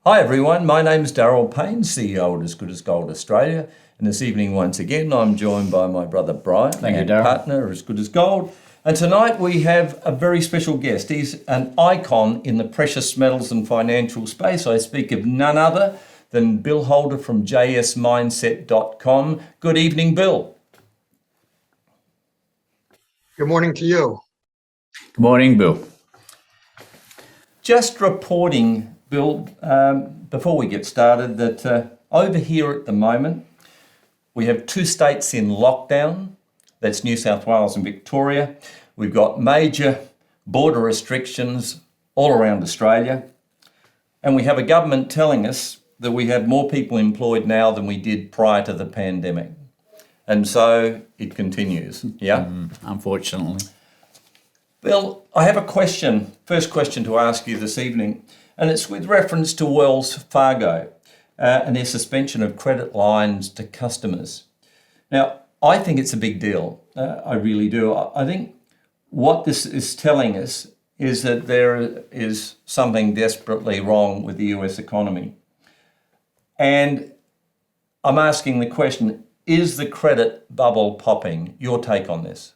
Hi everyone, my name is Darryl Panes, CEO at As Good as Gold Australia, and this evening once again I'm joined by my brother Brian, Thank you, Darryl. partner at As Good as Gold, and tonight we have a very special guest. He's an icon in the precious metals and financial space. I speak of none other than Bill Holter from jsmindset.com. Good evening, Bill. Good morning to you. Good morning, Bill. Just reporting, Bill, before we get started, that over here at the moment, we have two states in lockdown. That's New South Wales and Victoria. We've got major border restrictions all around Australia. And we have a government telling us that we have more people employed now than we did prior to the pandemic. And so it continues, yeah? Unfortunately. Bill, I have a question, first question to ask you this evening, and it's with reference to Wells Fargo and their suspension of credit lines to customers. Now, I think it's a big deal. I really do. I think what this is telling us is that there is something desperately wrong with the US economy. And I'm asking the question, is the credit bubble popping? Your take on this?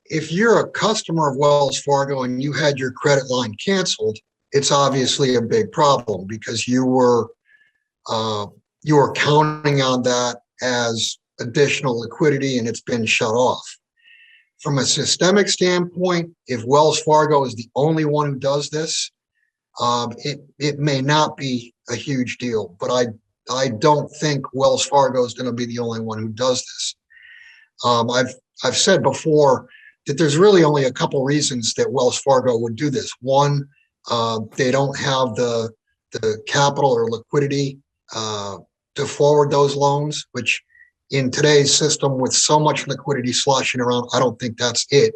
If you're a customer of Wells Fargo and you had your credit line canceled, it's obviously a big problem because you were counting on that as additional liquidity and it's been shut off. From a systemic standpoint, if Wells Fargo is the only one who does this, it may not be a huge deal, but I don't think Wells Fargo is going to be the only one who does this. I've said before that there's really only a couple reasons that Wells Fargo would do this. One, they don't have the capital or liquidity to forward those loans, which in today's system with so much liquidity sloshing around, I don't think that's it.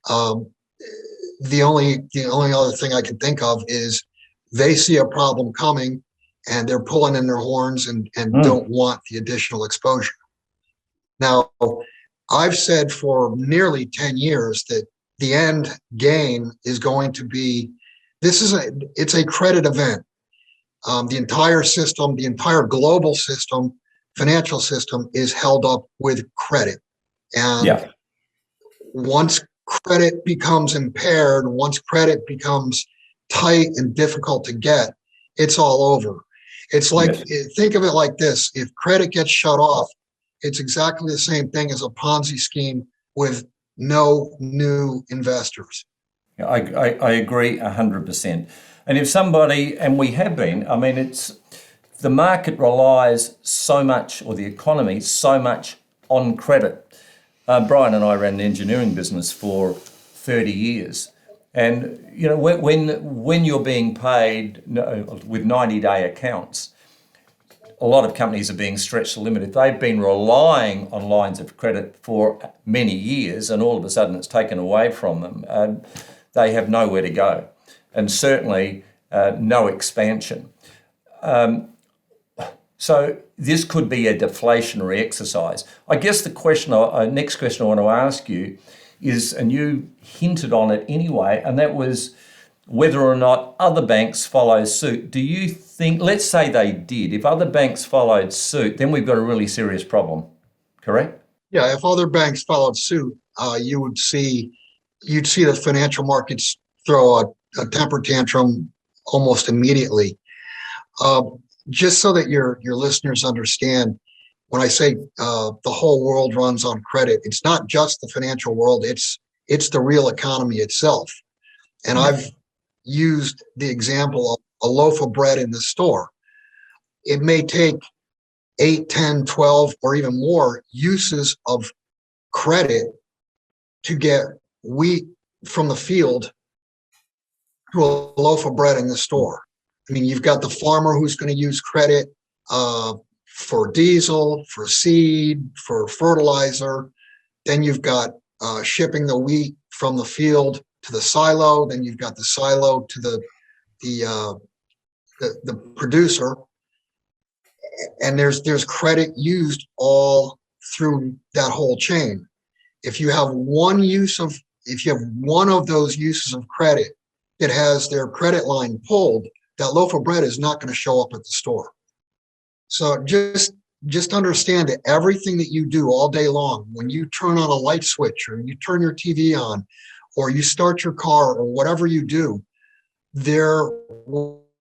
The only other thing I can think of is they see a problem coming and they're pulling in their horns and don't want the additional exposure. Now, I've said for nearly 10 years that the end game is going to be, it's a credit event. The entire system, the entire global system, financial system is held up with credit. And once credit becomes impaired, once credit becomes tight and difficult to get, it's all over. It's like, think of it like this. If credit gets shut off, it's exactly the same thing as a Ponzi scheme with no new investors. I agree 100%. And if somebody, and we have been, I mean, the market relies so much, or the economy so much on credit. Brian and I ran an engineering business for 30 years. And, you know, when you're being paid with 90-day accounts, a lot of companies are being stretched to the limit. If they've been relying on lines of credit for many years and all of a sudden it's taken away from them, they have nowhere to go, and certainly no expansion. So this could be a deflationary exercise. I guess the question, next question I want to ask you is, and you hinted on it anyway, and that was whether or not other banks follow suit. Do you think, let's say they did, if other banks followed suit, then we've got a really serious problem, correct? Yeah, if other banks followed suit, you'd see the financial markets throw a temper tantrum almost immediately. Just so that your listeners understand, when I say the whole world runs on credit, it's not just the financial world, it's the real economy itself. And I've used the example of a loaf of bread in the store. It may take 8, 10, 12, or even more uses of credit to get wheat from the field to a loaf of bread in the store. I mean, you've got the farmer who's going to use credit for diesel, for seed, for fertilizer. Then you've got shipping the wheat from the field to the silo. Then you've got the silo to the producer. And there's credit used all through that whole chain. If you have one of those uses of credit that has their credit line pulled, that loaf of bread is not going to show up at the store. So just understand that everything that you do all day long, when you turn on a light switch or you turn your TV on or you start your car or whatever you do, there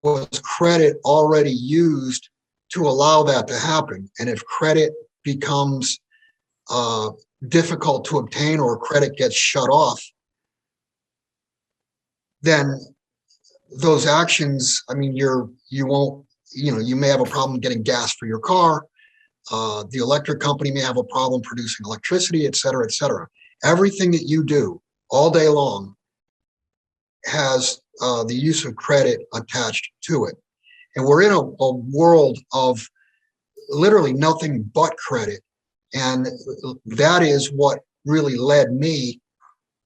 was credit already used to allow that to happen. And if credit becomes difficult to obtain or credit gets shut off, then those actions, I mean, you may have a problem getting gas for your car. The electric company may have a problem producing electricity, et cetera, et cetera. Everything that you do all day long has the use of credit attached to it. And we're in a world of literally nothing but credit. And that is what really led me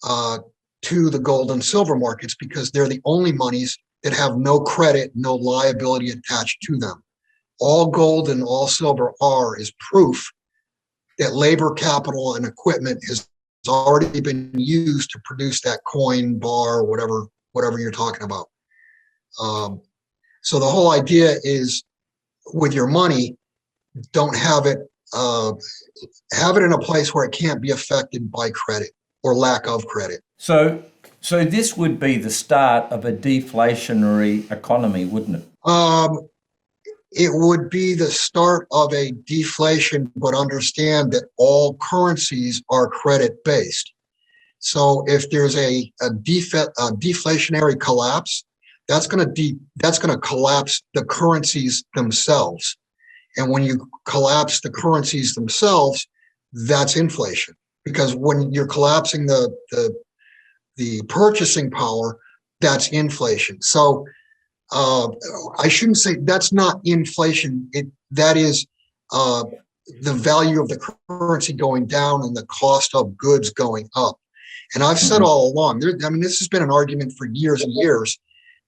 to the gold and silver markets, because they're the only monies that have no credit, no liability attached to them. All gold and all silver is proof that labor, capital, and equipment has already been used to produce that coin, bar, whatever you're talking about. So the whole idea is, with your money, don't have it in a place where it can't be affected by credit or lack of credit. So this would be the start of a deflationary economy, wouldn't it? It would be the start of a deflation, but understand that all currencies are credit-based. So if there's a deflationary collapse, that's going to collapse the currencies themselves. And when you collapse the currencies themselves, that's inflation. Because when you're collapsing the purchasing power, that's inflation. So I shouldn't say that's not inflation. That is the value of the currency going down and the cost of goods going up. And I've said all along, this has been an argument for years and years,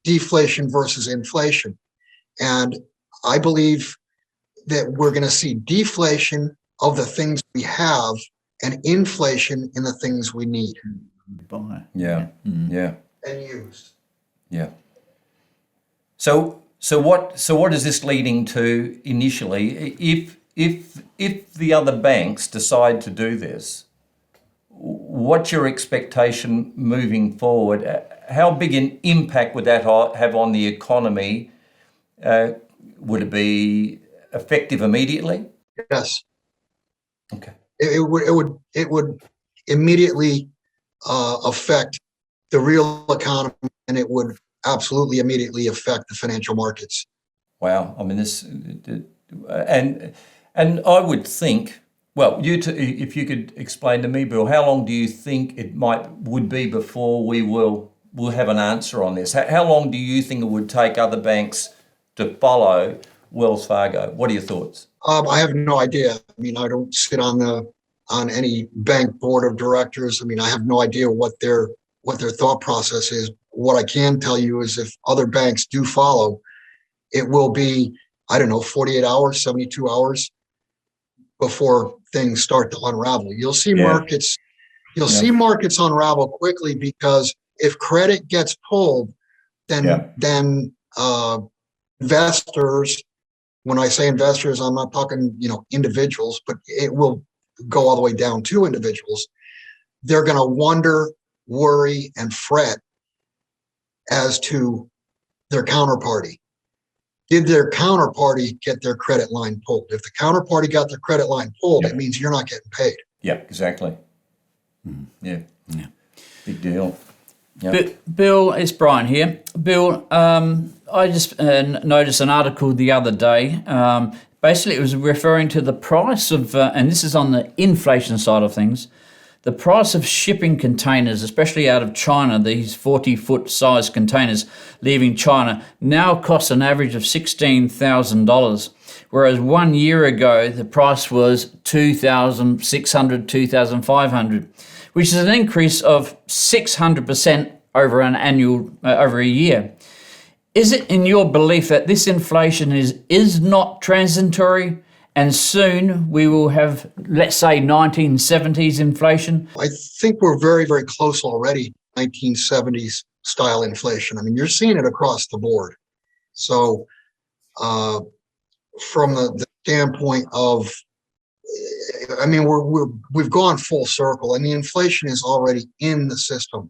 deflation versus inflation. And I believe that we're going to see deflation of the things we have and inflation in the things we need. Yeah. Yeah. And used. Yeah. So what is this leading to initially? If the other banks decide to do this, what's your expectation moving forward? How big an impact would that have on the economy? Would it be effective immediately? Yes. Okay. It would immediately affect the real economy, and it would absolutely immediately affect the financial markets. Wow. I mean, and I would think, well, if you could explain to me, Bill, how long do you think it would be before we'll have an answer on this? How long do you think it would take other banks to follow Wells Fargo? What are your thoughts? I have no idea. I mean, I don't sit on any bank board of directors. I mean, I have no idea what their thought process is. What I can tell you is, if other banks do follow, it will be, 48 hours, 72 hours before things start to unravel. You'll see markets unravel quickly, because if credit gets pulled, then investors, when I say investors, I'm not talking, individuals, but it will go all the way down to individuals. They're going to wonder, worry, and fret as to their counterparty. Did their counterparty get their credit line pulled? If the counterparty got their credit line pulled, it means you're not getting paid. Yeah, exactly. Yeah. Big deal. Yep. Bill, it's Brian here. Bill, I just noticed an article the other day. Basically, it was referring to the price of, and this is on the inflation side of things, the price of shipping containers, especially out of China, these 40-foot size containers leaving China, now cost an average of $16,000, whereas 1 year ago, the price was $2,600, $2,500, which is an increase of 600% over an annual, over a year. Is it in your belief that this inflation is not transitory, and soon we will have, let's say, 1970s inflation? I think we're very, very close already, 1970s style inflation. I mean, you're seeing it across the board. So from the standpoint of, I mean, we've gone full circle, and the inflation is already in the system.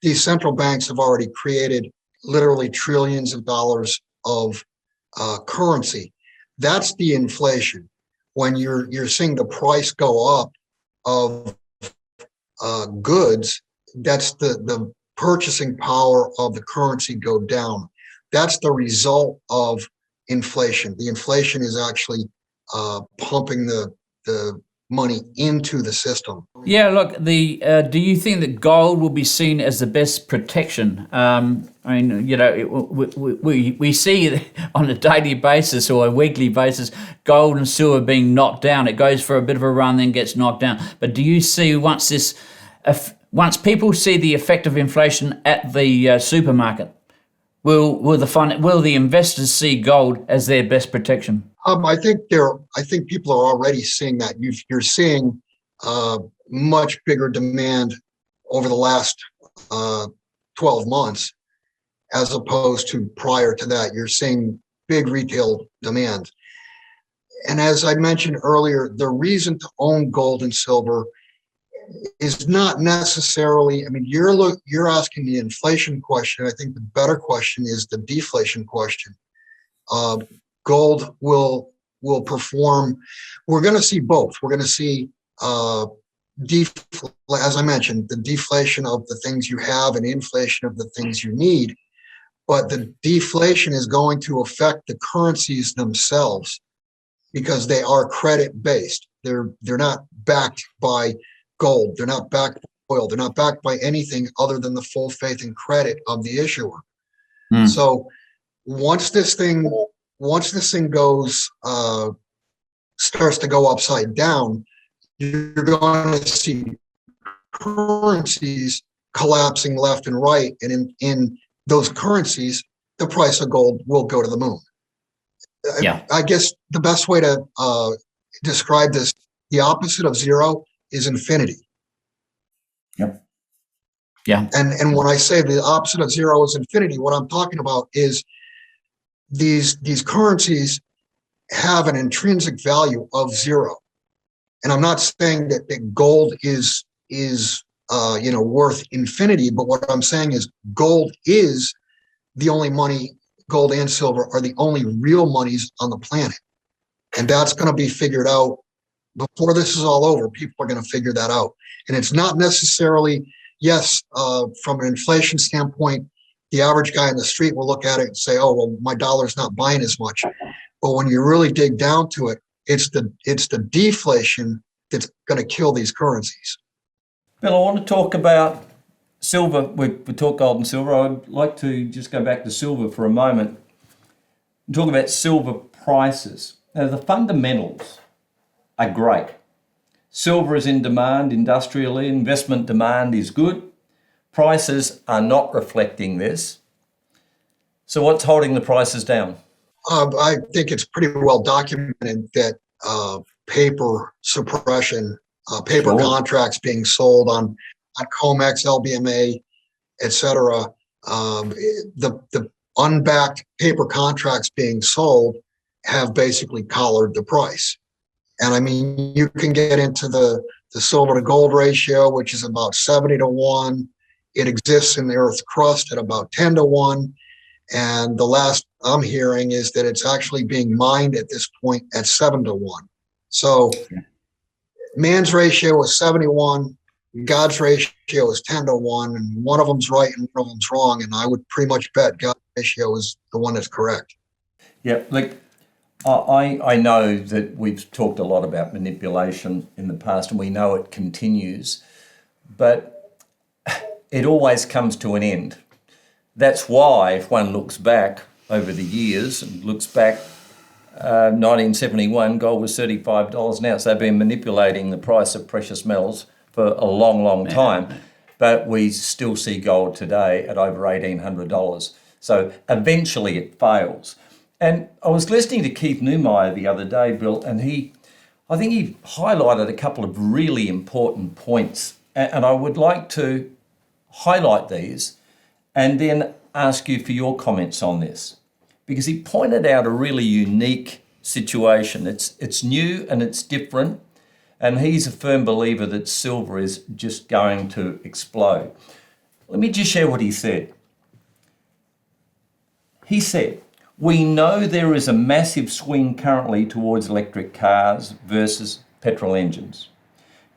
These central banks have already created literally trillions of dollars of currency. That's the inflation. When you're seeing the price go up of goods, that's the purchasing power of the currency go down. That's the result of inflation. The inflation is actually pumping the money into the system. Yeah, look, do you think that gold will be seen as the best protection? I mean, we see on a daily basis or a weekly basis gold and silver being knocked down. It goes for a bit of a run, then gets knocked down. But do you see once people see the effect of inflation at the supermarket, will the investors see gold as their best protection? I think people are already seeing that. You're seeing much bigger demand over the last 12 months, as opposed to prior to that. You're seeing big retail demand. And as I mentioned earlier, the reason to own gold and silver is not necessarily, I mean, you're asking the inflation question. I think the better question is the deflation question. Gold will perform. We're going to see both. We're going to see, as I mentioned, the deflation of the things you have and inflation of the things you need. But the deflation is going to affect the currencies themselves because they are credit based. They're not backed by gold. They're not backed by oil. They're not backed by anything other than the full faith and credit of the issuer. So once this thing goes, starts to go upside down, you're going to see currencies collapsing left and right. And in those currencies, the price of gold will go to the moon. Yeah. I guess the best way to describe this, the opposite of zero is infinity. Yep. Yeah. And when I say the opposite of zero is infinity, what I'm talking about is these currencies have an intrinsic value of zero. And I'm not saying that gold is worth infinity, but what I'm saying is gold is the only money, gold and silver are the only real monies on the planet. And that's going to be figured out before this is all over. People are going to figure that out. And it's not necessarily, yes, from an inflation standpoint, the average guy in the street will look at it and say, oh, well, my dollar's not buying as much. But when you really dig down to it, it's the deflation that's going to kill these currencies. Bill, I want to talk about silver. We talk gold and silver. I'd like to just go back to silver for a moment and talk about silver prices. Now, the fundamentals are great. Silver is in demand industrially. Investment demand is good. Prices are not reflecting this. So what's holding the prices down? I think it's pretty well documented that paper suppression, paper contracts being sold on COMEX, LBMA, et cetera, the unbacked paper contracts being sold have basically collared the price. And I mean, you can get into the silver to gold ratio, which is about 70-1. It exists in the Earth's crust at about 10-1. And the last I'm hearing is that it's actually being mined at this point at 7-1. So man's ratio is 70-1, God's ratio is 10-1, and one of them's right and one of them's wrong. And I would pretty much bet God's ratio is the one that's correct. Yeah, look, I know that we've talked a lot about manipulation in the past, and we know it continues, but it always comes to an end. That's why, if one looks back over the years and looks back, 1971, gold was $35 an ounce. They've been manipulating the price of precious metals for a long, long time, but we still see gold today at over $1,800. So eventually it fails. And I was listening to Keith Neumeyer the other day, Bill, and I think he highlighted a couple of really important points. And I would like to highlight these and then ask you for your comments on this. because he pointed out a really unique situation. It's new and it's different, and he's a firm believer that silver is just going to explode. Let me just share what he said. He said, "We know there is a massive swing currently towards electric cars versus petrol engines.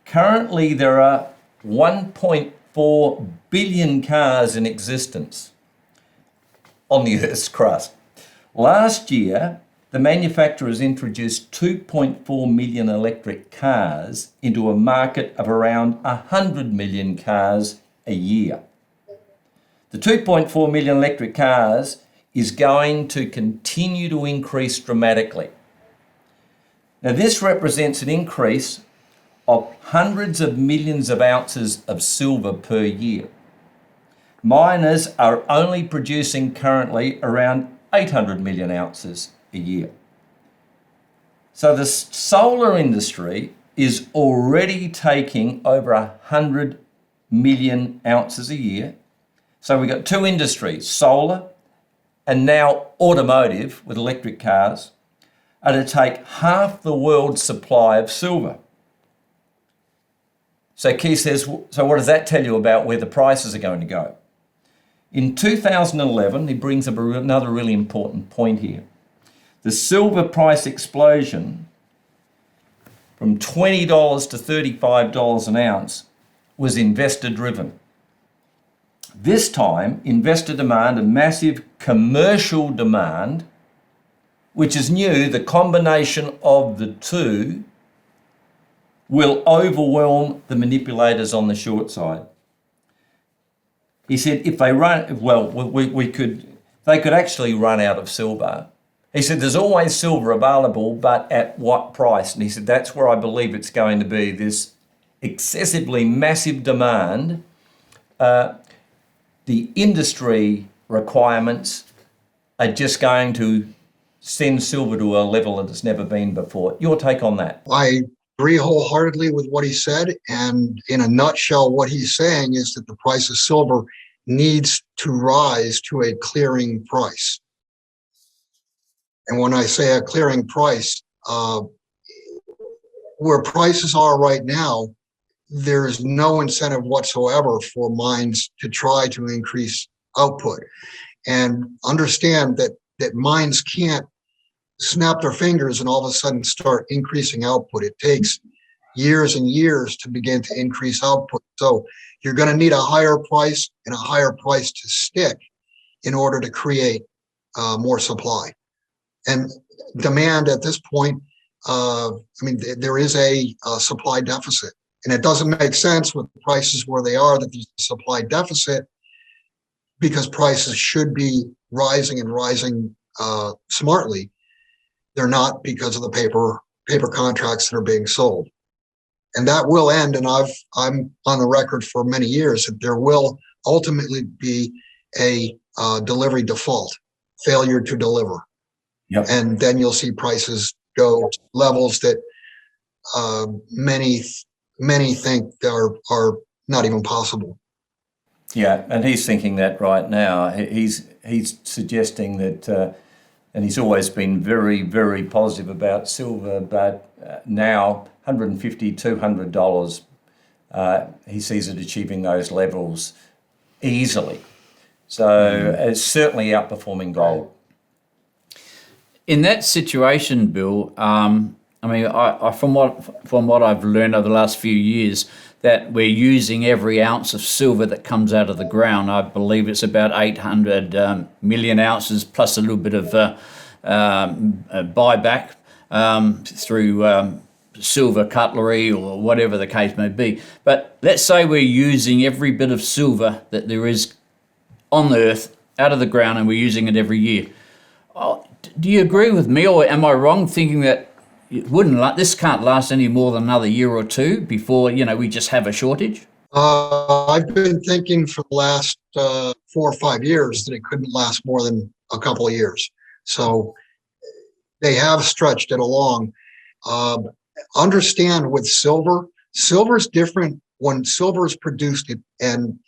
Currently, there are 1.4 billion cars in existence on the Earth's crust. Last year, the manufacturers introduced 2.4 million electric cars into a market of around 100 million cars a year. The 2.4 million electric cars is going to continue to increase dramatically. Now, this represents an increase of hundreds of millions of ounces of silver per year. Miners are only producing currently around 800 million ounces a year. So the solar industry is already taking over 100 million ounces a year. So we've got two industries, solar and now automotive with electric cars, are to take half the world's supply of silver. So Keith says, so what does that tell you about where the prices are going to go? In 2011, he brings up another really important point here. The silver price explosion from $20 to $35 an ounce was investor driven. This time, investor demand and massive commercial demand, which is new, the combination of the two will overwhelm the manipulators on the short side. He said if they run, well, they could actually run out of silver. He said there's always silver available, but at what price? And he said that's where I believe it's going to be, this excessively massive demand. The industry requirements are just going to send silver to a level that it's never been before. Your take on that? I agree wholeheartedly with what he said. And in a nutshell, what he's saying is that the price of silver needs to rise to a clearing price. And when I say a clearing price, where prices are right now, there's no incentive whatsoever for mines to try to increase output. And understand that mines can't snap their fingers and all of a sudden start increasing output. It takes years and years to begin to increase output. So you're going to need a higher price and a higher price to stick in order to create more supply. And demand at this point, there is a supply deficit. And it doesn't make sense with the prices where they are that there's a supply deficit, because prices should be rising and rising smartly. They're not, because of the paper contracts that are being sold. And that will end, and I'm on the record for many years that there will ultimately be a delivery default, failure to deliver. Yep. And then you'll see prices go to levels that many think are not even possible. Yeah, and he's thinking that right now. He's suggesting that, and he's always been very, very positive about silver, but now $150, $200, he sees it achieving those levels easily. So it's certainly outperforming gold. In that situation, Bill, I from what I've learned over the last few years, that we're using every ounce of silver that comes out of the ground. I believe it's about 800 million ounces plus a little bit of buyback through silver cutlery or whatever the case may be. But let's say we're using every bit of silver that there is on the earth out of the ground, and we're using it every year. Do you agree with me, or am I wrong thinking that this can't last any more than another year or two before we just have a shortage? I've been thinking for the last 4 or 5 years that it couldn't last more than a couple of years. So they have stretched it along. Understand with silver's different. When silver is produced and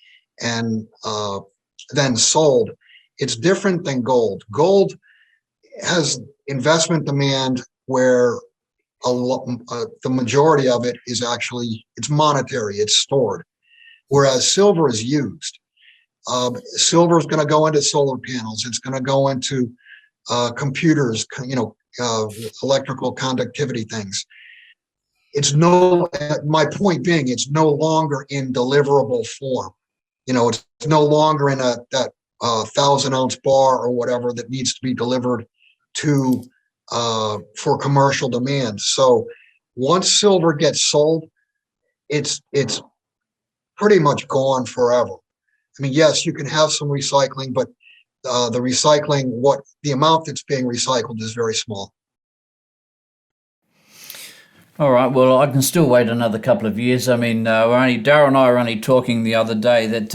then sold, it's different than gold. Gold, has investment demand where the majority of it is actually, it's monetary, it's stored, whereas silver is used. Silver is going to go into solar panels. It's going to go into computers, electrical conductivity things. It's my point being, it's no longer in deliverable form. It's no longer in that 1,000-ounce bar or whatever that needs to be delivered to for commercial demand. So once silver gets sold, it's pretty much gone forever. I mean, yes, you can have some recycling, but the recycling, the amount that's being recycled is very small. All right. Well, I can still wait another couple of years. I mean, Darryl and I were only talking the other day that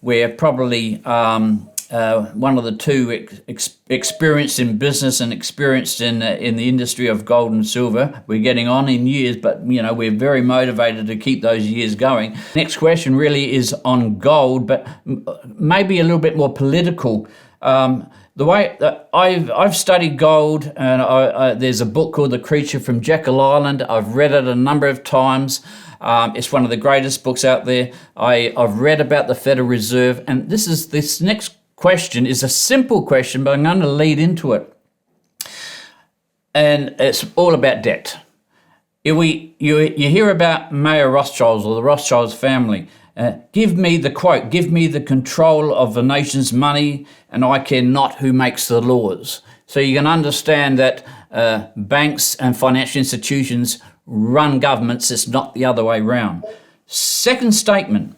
we're probably one of the two experienced in business and experienced in the industry of gold and silver. We're getting on in years, but we're very motivated to keep those years going. Next question really is on gold, but maybe a little bit more political. The way that I've studied gold, and there's a book called The Creature from Jekyll Island. I've read it a number of times. It's one of the greatest books out there. I've read about the Federal Reserve, and this next question is a simple question, but I'm going to lead into it. And it's all about debt. You hear about Mayer Rothschilds or the Rothschilds family. Give me the quote, give me the control of the nation's money and I care not who makes the laws. So you can understand that banks and financial institutions run governments. It's not the other way around. Second statement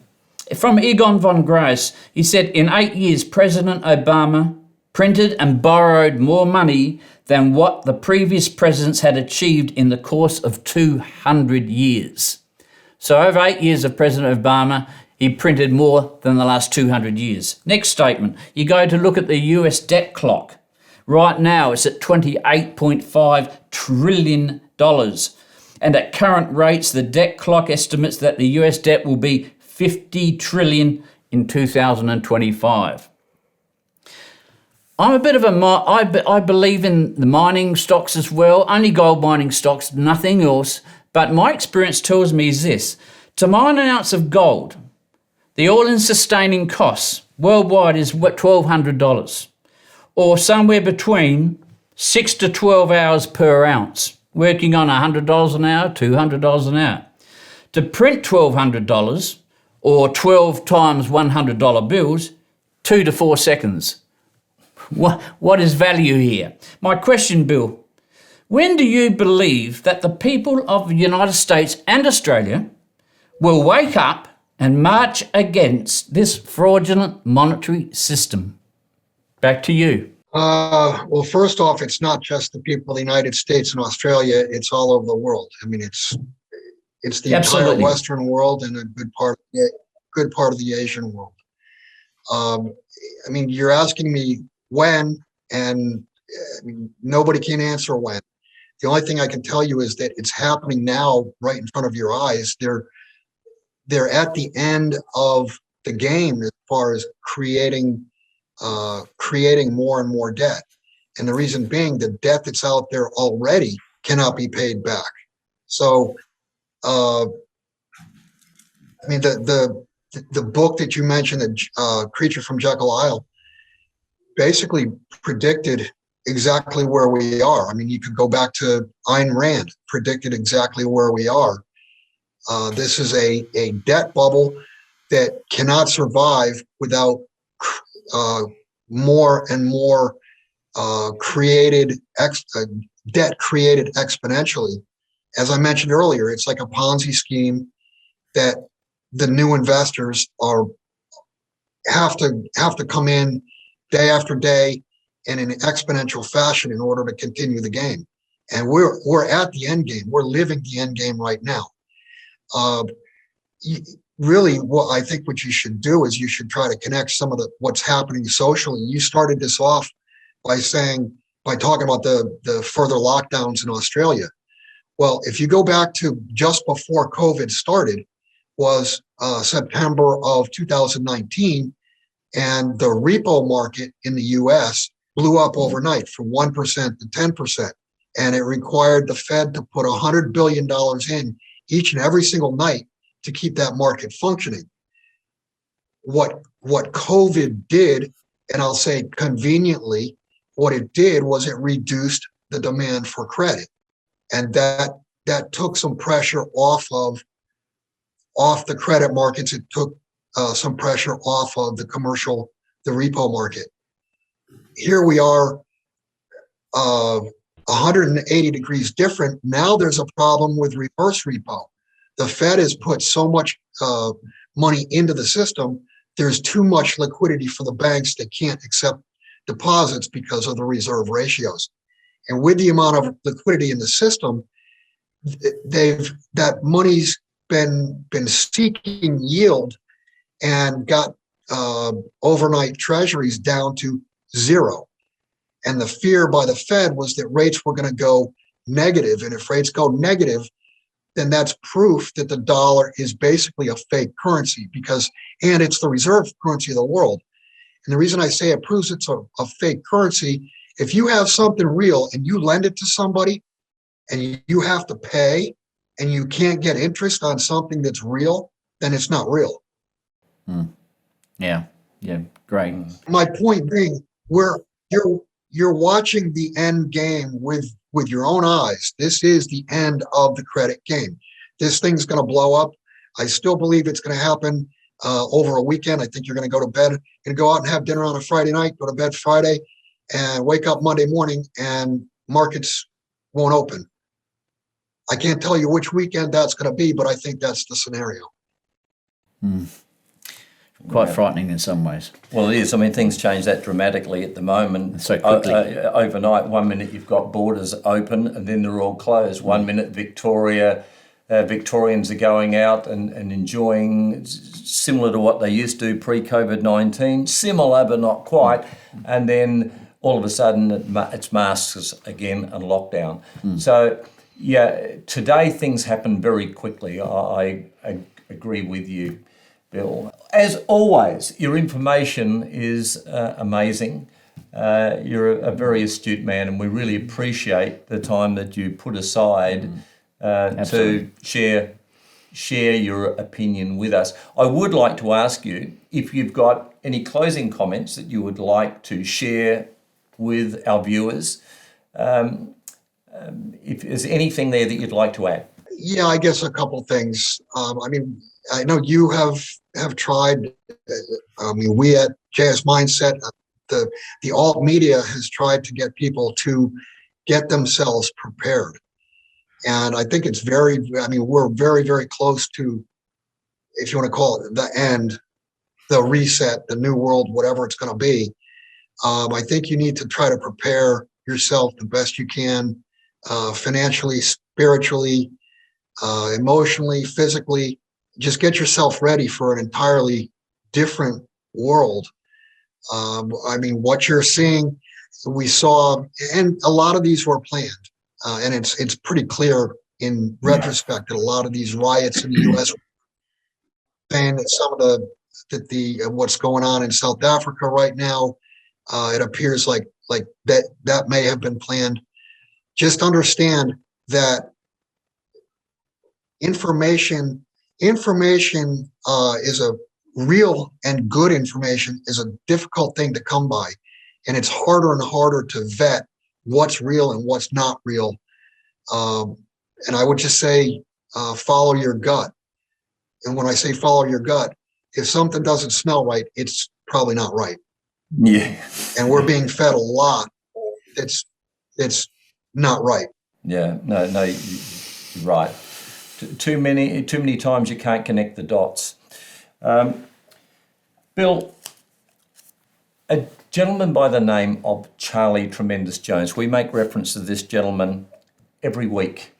from Egon von Grace. He said, in 8 years, President Obama printed and borrowed more money than what the previous presidents had achieved in the course of 200 years. So over 8 years of President Obama, he printed more than the last 200 years. Next statement, you go to look at the US debt clock. Right now, it's at $28.5 trillion. And at current rates, the debt clock estimates that the US debt will be 50 trillion in 2025. I'm a bit of I believe in the mining stocks as well, only gold mining stocks, nothing else. But my experience tells me is this: to mine an ounce of gold, the all-in sustaining costs worldwide is $1,200, or somewhere between 6 to 12 hours per ounce, working on $100 an hour, $200 an hour. To print $1,200 or 12 times $100 bills, 2 to 4 seconds. What is value here? My question, Bill, when do you believe that the people of the United States and Australia will wake up and march against this fraudulent monetary system? Back to you. Well, first off, it's not just the people of the United States and Australia, it's all over the world. I mean, it's the entire Western world and a good part of the Asian world. I mean, you're asking me when, and I mean, nobody can answer when. The only thing I can tell you is that it's happening now, right in front of your eyes. They're at the end of the game as far as creating more and more debt, and the reason being the debt that's out there already cannot be paid back. So, I mean, the book that you mentioned, the Creature from Jekyll Island, basically predicted exactly where we are. I mean, you could go back to Ayn Rand, predicted exactly where we are. This is a debt bubble that cannot survive without more and more debt created exponentially. As I mentioned earlier, it's like a Ponzi scheme that the new investors have to come in day after day and in an exponential fashion in order to continue the game. And we're at the end game. We're living the end game right now. Really, what you should do is you should try to connect some of what's happening socially. You started this off by talking about the further lockdowns in Australia. Well, if you go back to just before COVID started, was September of 2019, and the repo market in the U.S. blew up overnight from 1% to 10%. And it required the Fed to put $100 billion in each and every single night to keep that market functioning. What COVID did, and I'll say conveniently, what it did was it reduced the demand for credit. And that took some pressure off the credit markets. It took some pressure off of the repo market. Here we are, 180 degrees different. Now there's a problem with reverse repo. The Fed has put so much money into the system, there's too much liquidity for the banks that can't accept deposits because of the reserve ratios. And with the amount of liquidity in the system, that money's been seeking yield and got overnight treasuries down to zero. And the fear by the Fed was that rates were going to go negative. And if rates go negative, then that's proof that the dollar is basically a fake currency and it's the reserve currency of the world. And the reason I say it proves it's a fake currency, if you have something real and you lend it to somebody and you have to pay and you can't get interest on something that's real, then it's not real. Yeah, great. My point being, you're watching the end game with your own eyes. This is the end of the credit game. This thing's going to blow up. I still believe it's going to happen over a weekend. I think you're going to go to bed, going to go out and have dinner on a Friday night, go to bed Friday, and wake up Monday morning, and markets won't open. I can't tell you which weekend that's going to be, but I think that's the scenario. Quite frightening in some ways. Well, it is. I mean, things change that dramatically at the moment. So quickly. Overnight, 1 minute you've got borders open and then they're all closed. 1 minute Victorians are going out and enjoying similar to what they used to pre-COVID-19. Similar, but not quite. And then all of a sudden it's masks again and lockdown. So, today things happen very quickly. I agree with you, Bill. As always, your information is amazing. You're a very astute man, and we really appreciate the time that you put aside to share your opinion with us. I would like to ask you if you've got any closing comments that you would like to share with our viewers. If there's anything there that you'd like to add. Yeah, I guess a couple things. I know you have tried. We at JS Mindset, the alt media has tried to get people to get themselves prepared, and I think it's we're very, very close to, if you want to call it the end, the reset, the new world, whatever it's going to be. I think you need to try to prepare yourself the best you can, financially, spiritually, emotionally, physically. Just get yourself ready for an entirely different world. What you're seeing, we saw, and a lot of these were planned, and it's pretty clear in retrospect that a lot of these riots in the U.S. saying that some of what's going on in South Africa right now, it appears like that may have been planned. Just understand that information is a real and good information is a difficult thing to come by, and it's harder and harder to vet what's real and what's not real. And I would just say follow your gut. And when I say follow your gut, if something doesn't smell right, it's probably not right. Yeah. And we're being fed a lot that's not right. Yeah. No, you're right. Too many times you can't connect the dots. Bill, a gentleman by the name of Charlie Tremendous Jones, we make reference to this gentleman every week.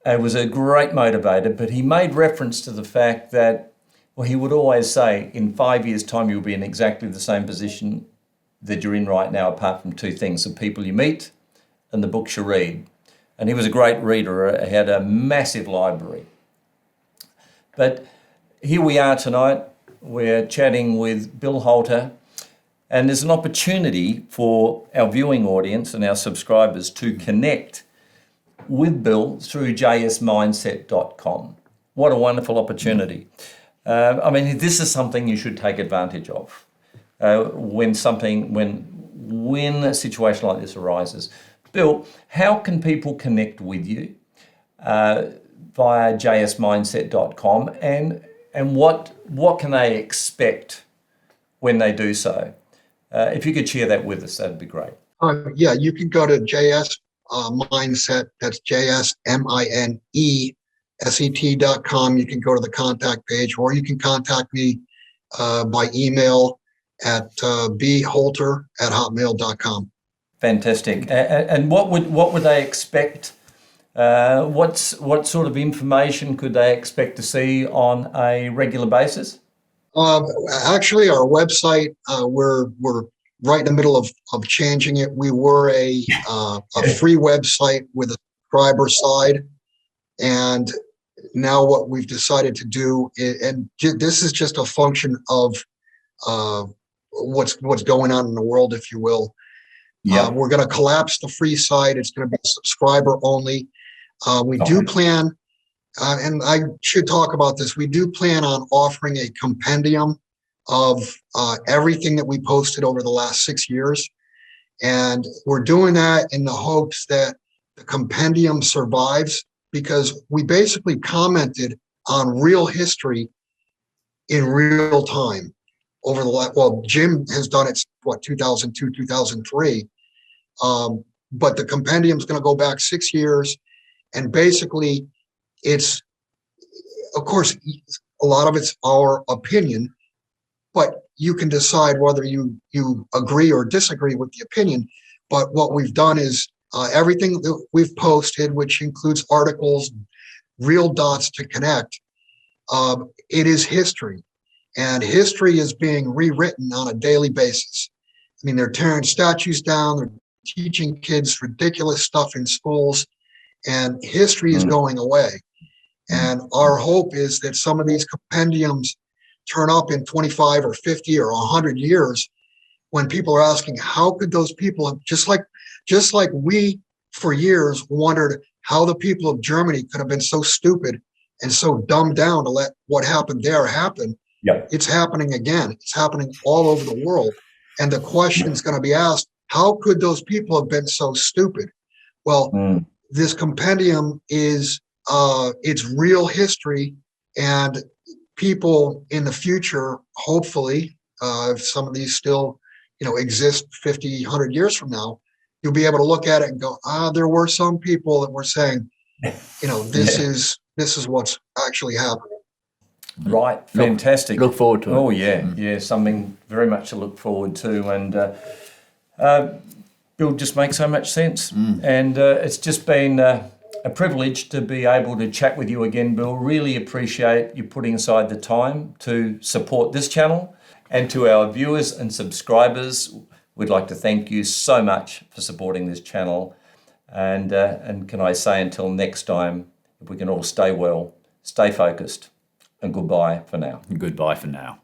It was a great motivator, but he made reference to the fact that, he would always say, in 5 years' time, you'll be in exactly the same position that you're in right now, apart from two things: the people you meet and the books you read. And he was a great reader. He had a massive library. But here we are tonight. We're chatting with Bill Holter. And there's an opportunity for our viewing audience and our subscribers to connect with Bill through jsmindset.com. What a wonderful opportunity. I mean, this is something you should take advantage of when a situation like this arises. Bill, how can people connect with you via jsmindset.com, and what can they expect when they do so? If you could share that with us, that'd be great. Yeah, you can go to JS Mindset. That's JSMINESET.com. You can go to the contact page, or you can contact me by email at bholter@hotmail.com. Fantastic. And what would they expect? What sort of information could they expect to see on a regular basis? Actually, our website, we're right in the middle of changing it. We were a free website with a subscriber side, and now what we've decided to do this is just a function of what's going on in the world, if you will. Yeah. We're going to collapse the free site. It's going to be subscriber only. We do plan, and I should talk about this, we do plan on offering a compendium of everything that we posted over the last 6 years. And we're doing that in the hopes that the compendium survives, because we basically commented on real history in real time over the last, well, Jim has done it, 2002, 2003. But the compendium is going to go back 6 years. And basically, it's, of course, a lot of it's our opinion, but you can decide whether you agree or disagree with the opinion. But what we've done is everything that we've posted, which includes articles, real dots to connect, it is history. And history is being rewritten on a daily basis. I mean, they're tearing statues down, they're teaching kids ridiculous stuff in schools, and history is going away. And our hope is that some of these compendiums turn up in 25 or 50 or 100 years, when people are asking, how could those people have, just like we for years wondered how the people of Germany could have been so stupid and so dumbed down to let what happened there happen. Yep. It's happening again. It's happening all over the world. And the question is going to be asked, how could those people have been so stupid? Well, this compendium is, it's real history, and people in the future, hopefully, if some of these still, exist 50, 100 years from now, you'll be able to look at it and go, there were some people that were saying, this is what's actually happening. Right, fantastic. Look forward to it. Oh yeah, something very much to look forward to, and Bill just makes so much sense, and it's just been a privilege to be able to chat with you again, Bill. Really appreciate you putting aside the time to support this channel, and to our viewers and subscribers, we'd like to thank you so much for supporting this channel, and can I say, until next time, if we can all stay well, stay focused. And goodbye for now. Goodbye for now.